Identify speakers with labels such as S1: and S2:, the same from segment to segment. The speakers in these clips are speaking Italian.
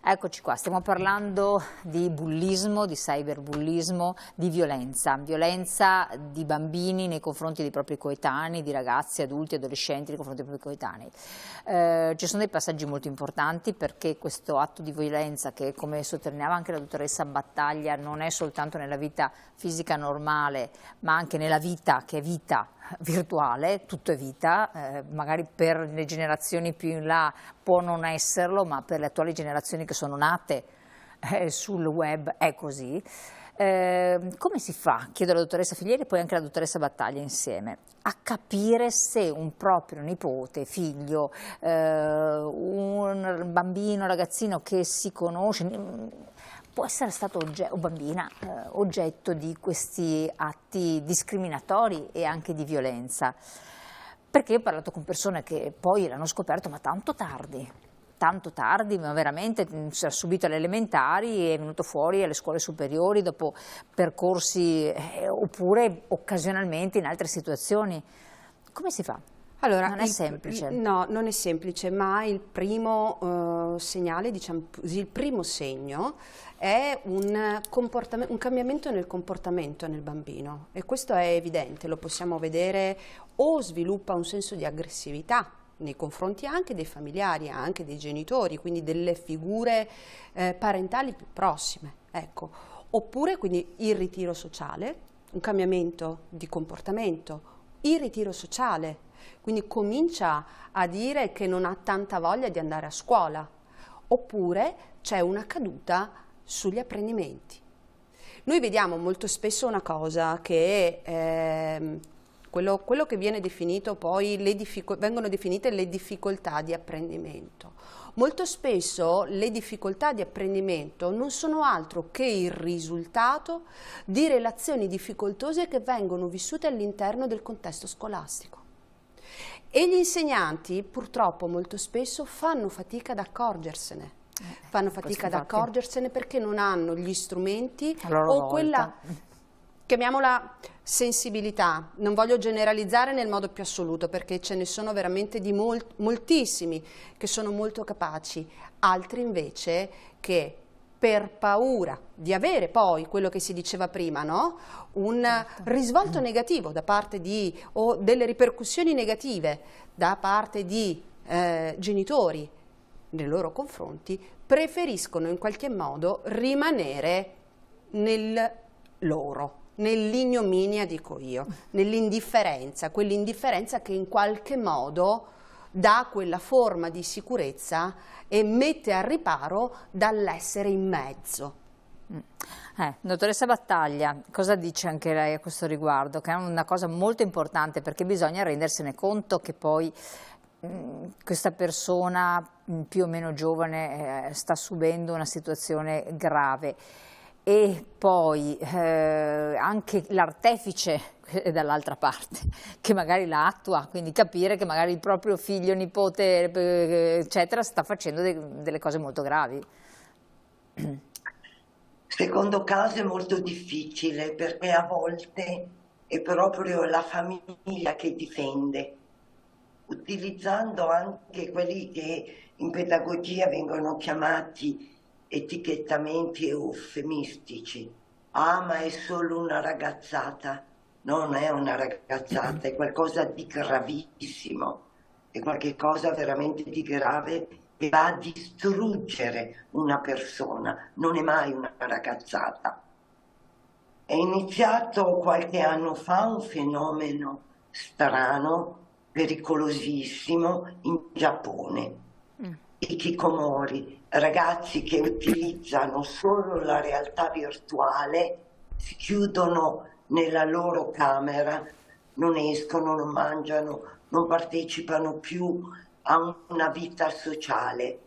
S1: Eccoci qua, stiamo parlando di bullismo, di cyberbullismo, di violenza di bambini nei confronti dei propri coetanei, di ragazzi, adulti, adolescenti nei confronti dei propri coetanei. Ci sono dei passaggi molto importanti perché questo atto di violenza, che come sottolineava anche la dottoressa Battaglia, non è soltanto nella vita fisica normale, ma anche nella vita che è vita virtuale, tutto è vita, magari per le generazioni più in là può non esserlo, ma per le attuali generazioni che sono nate sul web è così. Come si fa, chiedo alla dottoressa Filieri e poi anche alla dottoressa Battaglia insieme, a capire se un proprio nipote, figlio, un bambino, ragazzino che si conosce, può essere stato o bambina oggetto di questi atti discriminatori e anche di violenza? Perché io ho parlato con persone che poi l'hanno scoperto, ma tanto tardi, ma veramente ha subito alle elementari, è venuto fuori alle scuole superiori dopo percorsi oppure occasionalmente in altre situazioni. Come si fa?
S2: Allora,
S1: non è semplice.
S2: No, non è semplice, ma il primo segnale, diciamo così, il primo segno è un cambiamento nel comportamento nel bambino, e questo è evidente, lo possiamo vedere, o sviluppa un senso di aggressività nei confronti anche dei familiari, anche dei genitori, quindi delle figure parentali più prossime, ecco. Oppure quindi il ritiro sociale, un cambiamento di comportamento, il ritiro sociale, quindi comincia a dire che non ha tanta voglia di andare a scuola, oppure c'è una caduta sugli apprendimenti. Noi vediamo molto spesso una cosa che quello che viene definito poi, vengono definite le difficoltà di apprendimento. Molto spesso le difficoltà di apprendimento non sono altro che il risultato di relazioni difficoltose che vengono vissute all'interno del contesto scolastico. E gli insegnanti purtroppo molto spesso fanno fatica ad accorgersene. Perché non hanno gli strumenti o quella, chiamiamola sensibilità. Non voglio generalizzare nel modo più assoluto perché ce ne sono veramente di moltissimi che sono molto capaci, altri invece che per paura di avere poi quello che si diceva prima, no? Un risvolto negativo da parte o delle ripercussioni negative da parte di genitori nei loro confronti, preferiscono in qualche modo rimanere nel loro, nell'ignominia, dico io, nell'indifferenza, quell'indifferenza che in qualche modo dà quella forma di sicurezza e mette al riparo dall'essere in mezzo.
S1: Dottoressa Battaglia, cosa dice anche lei a questo riguardo? Che è una cosa molto importante perché bisogna rendersene conto che poi questa persona più o meno giovane sta subendo una situazione grave e poi anche l'artefice è dall'altra parte che magari la attua, quindi capire che magari il proprio figlio, nipote eccetera sta facendo delle cose molto gravi.
S3: Secondo caso è molto difficile perché a volte è proprio la famiglia che difende, utilizzando anche quelli che in pedagogia vengono chiamati etichettamenti eufemistici. Ah, ma è solo una ragazzata. Non è una ragazzata, è qualcosa di gravissimo, è qualcosa veramente di grave che va a distruggere una persona, non è mai una ragazzata. È iniziato qualche anno fa un fenomeno strano, pericolosissimo in Giappone. Hikikomori, ragazzi che utilizzano solo la realtà virtuale, si chiudono nella loro camera, non escono, non mangiano, non partecipano più a una vita sociale.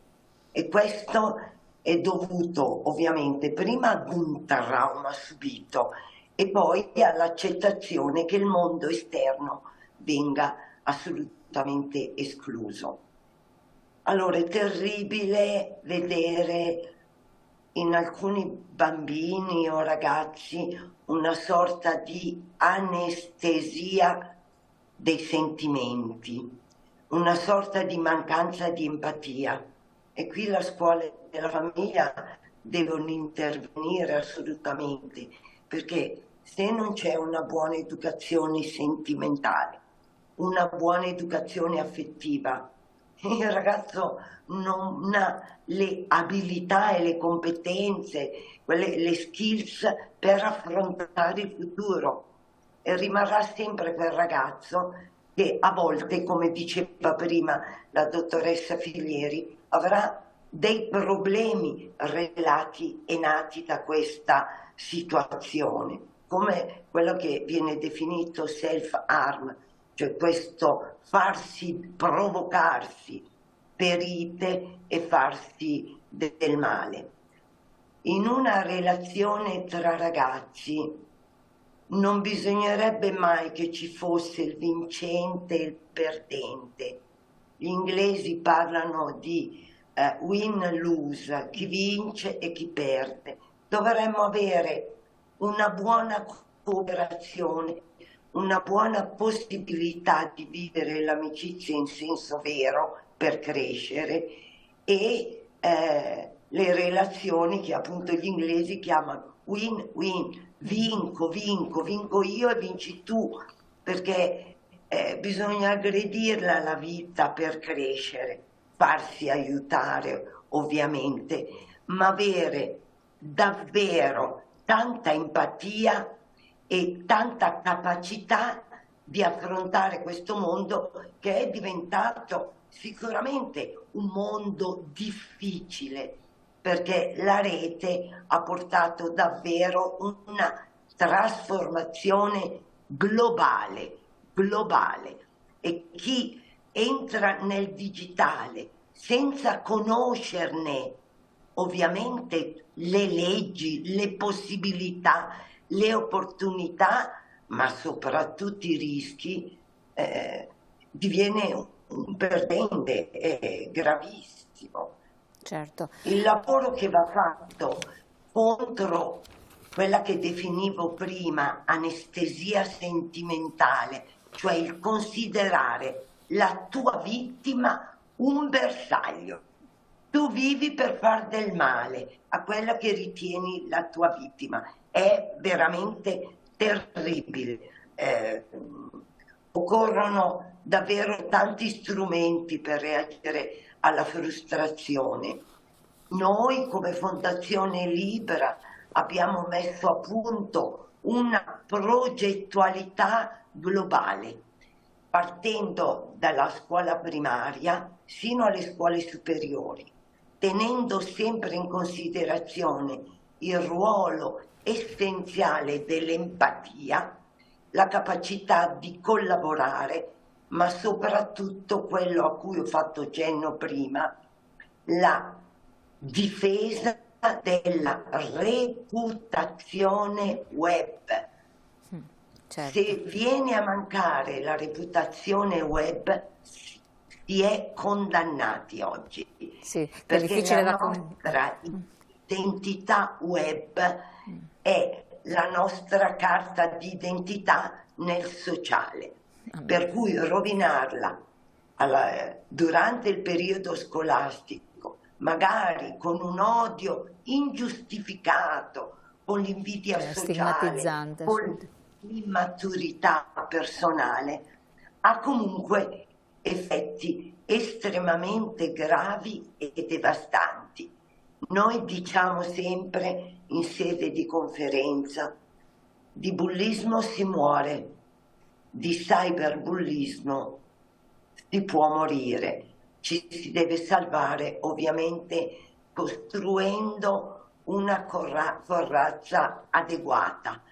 S3: E questo è dovuto ovviamente prima ad un trauma subito e poi all'accettazione che il mondo esterno venga assolutamente escluso. Allora è terribile vedere in alcuni bambini o ragazzi una sorta di anestesia dei sentimenti, una sorta di mancanza di empatia. E qui la scuola e la famiglia devono intervenire assolutamente, perché se non c'è una buona educazione sentimentale, una buona educazione affettiva, il ragazzo non ha le abilità e le competenze, le skills per affrontare il futuro e rimarrà sempre quel ragazzo che a volte, come diceva prima la dottoressa Filieri, avrà dei problemi relati e nati da questa situazione, come quello che viene definito self-harm, cioè questo farsi provocarsi ferite e farsi del male. In una relazione tra ragazzi non bisognerebbe mai che ci fosse il vincente e il perdente. Gli inglesi parlano di win-lose, chi vince e chi perde. Dovremmo avere una buona cooperazione, una buona possibilità di vivere l'amicizia in senso vero per crescere e le relazioni che appunto gli inglesi chiamano win-win, vinco io e vinci tu, perché bisogna aggredirla la vita per crescere, farsi aiutare ovviamente, ma avere davvero tanta empatia e tanta capacità di affrontare questo mondo che è diventato sicuramente un mondo difficile, perché la rete ha portato davvero una trasformazione globale, e chi entra nel digitale senza conoscerne ovviamente le leggi, le possibilità, le opportunità, ma soprattutto i rischi, diviene un perdente gravissimo.
S1: Certo.
S3: Il lavoro che va fatto contro quella che definivo prima anestesia sentimentale, cioè il considerare la tua vittima un bersaglio. Tu vivi per far del male a quella che ritieni la tua vittima. È veramente terribile. Occorrono davvero tanti strumenti per reagire alla frustrazione. Noi come Fondazione Libera abbiamo messo a punto una progettualità globale, partendo dalla scuola primaria sino alle scuole superiori, tenendo sempre in considerazione il ruolo essenziale dell'empatia, la capacità di collaborare, ma soprattutto quello a cui ho fatto cenno prima, la difesa della reputazione web.
S1: Certo.
S3: Se viene a mancare la reputazione web, si è condannati oggi.
S1: Sì, che è
S3: perché
S1: difficile
S3: la
S1: da
S3: nostra identità web è la nostra carta di identità nel sociale, per cui rovinarla durante il periodo scolastico, magari con un odio ingiustificato, con l'invidia sociale,
S1: stigmatizzante,
S3: con l'immaturità personale, ha comunque effetti estremamente gravi e devastanti. Noi diciamo sempre in sede di conferenza, di bullismo si muore, di cyberbullismo si può morire. Ci si deve salvare ovviamente costruendo una corazza adeguata.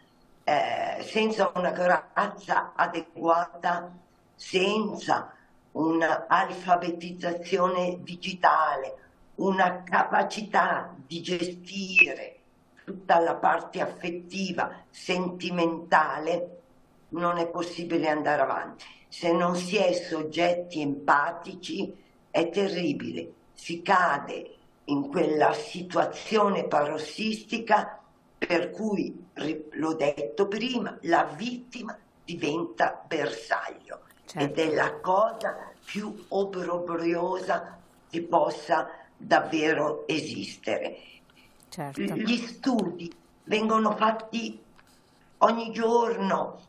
S3: Senza una corazza adeguata, senza un'alfabetizzazione digitale, una capacità di gestire tutta la parte affettiva, sentimentale, non è possibile andare avanti. Se non si è soggetti empatici è terribile, si cade in quella situazione parossistica per cui, l'ho detto prima, la vittima diventa bersaglio. Certo. Ed è la cosa più obbrobriosa che possa davvero esistere.
S1: Certo.
S3: Gli studi vengono fatti ogni giorno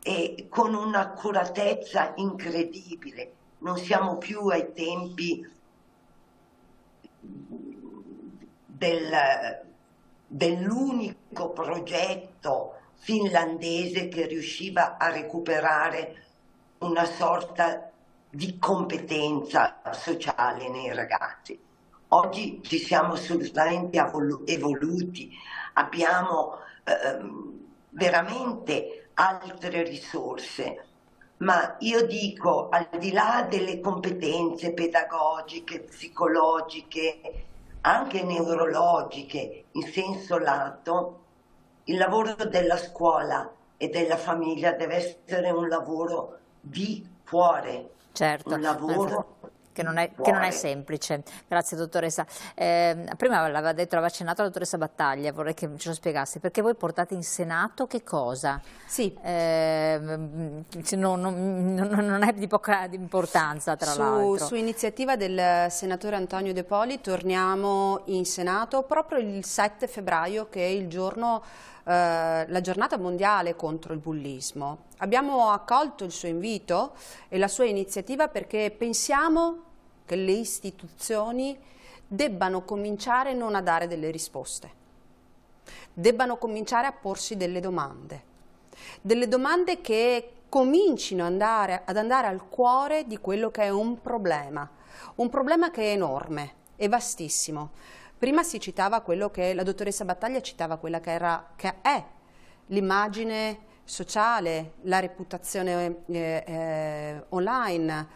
S3: e con un'accuratezza incredibile. Non siamo più ai tempi dell'unico progetto finlandese che riusciva a recuperare una sorta di competenza sociale nei ragazzi. Oggi ci siamo assolutamente evoluti, abbiamo veramente altre risorse, ma io dico, al di là delle competenze pedagogiche, psicologiche, anche neurologiche in senso lato, il lavoro della scuola e della famiglia deve essere un lavoro di cuore,
S1: Certo,
S3: un lavoro
S1: che non
S3: di
S1: è
S3: cuore.
S1: semplice. Grazie dottoressa. Prima l'aveva accennato la dottoressa Battaglia, vorrei che ce lo spiegassi, perché voi portate in Senato che cosa?
S2: Sì.
S1: Non è di poca importanza, tra l'altro.
S2: Su iniziativa del senatore Antonio De Poli torniamo in Senato proprio il 7 febbraio, che è il giorno, la giornata mondiale contro il bullismo. Abbiamo accolto il suo invito e la sua iniziativa perché pensiamo che le istituzioni debbano cominciare non a dare delle risposte, debbano cominciare a porsi delle domande che comincino ad andare al cuore di quello che è un problema che è enorme, è vastissimo. Prima si citava quello che la dottoressa Battaglia citava, quella che è l'immagine sociale, la reputazione online,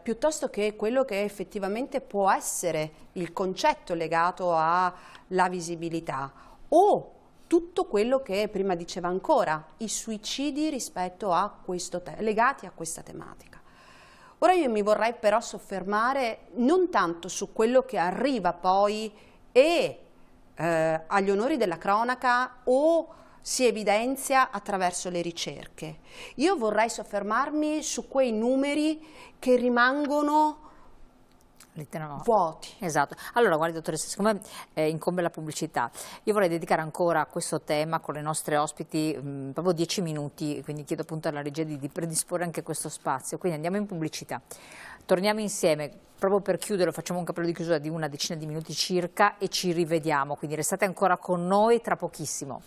S2: piuttosto che quello che effettivamente può essere il concetto legato alla visibilità, o tutto quello che prima diceva ancora, i suicidi rispetto a legati a questa tematica. Ora io mi vorrei però soffermare non tanto su quello che arriva poi e agli onori della cronaca o si evidenzia attraverso le ricerche. Io vorrei soffermarmi su quei numeri che rimangono vuoti.
S1: Esatto. Allora, guardi dottoressa, siccome incombe la pubblicità, io vorrei dedicare ancora a questo tema con le nostre ospiti proprio 10 minuti, quindi chiedo appunto alla regia di predisporre anche questo spazio. Quindi andiamo in pubblicità. Torniamo insieme, proprio per chiudere, facciamo un cappello di chiusura di una decina di minuti circa e ci rivediamo, quindi restate ancora con noi tra pochissimo.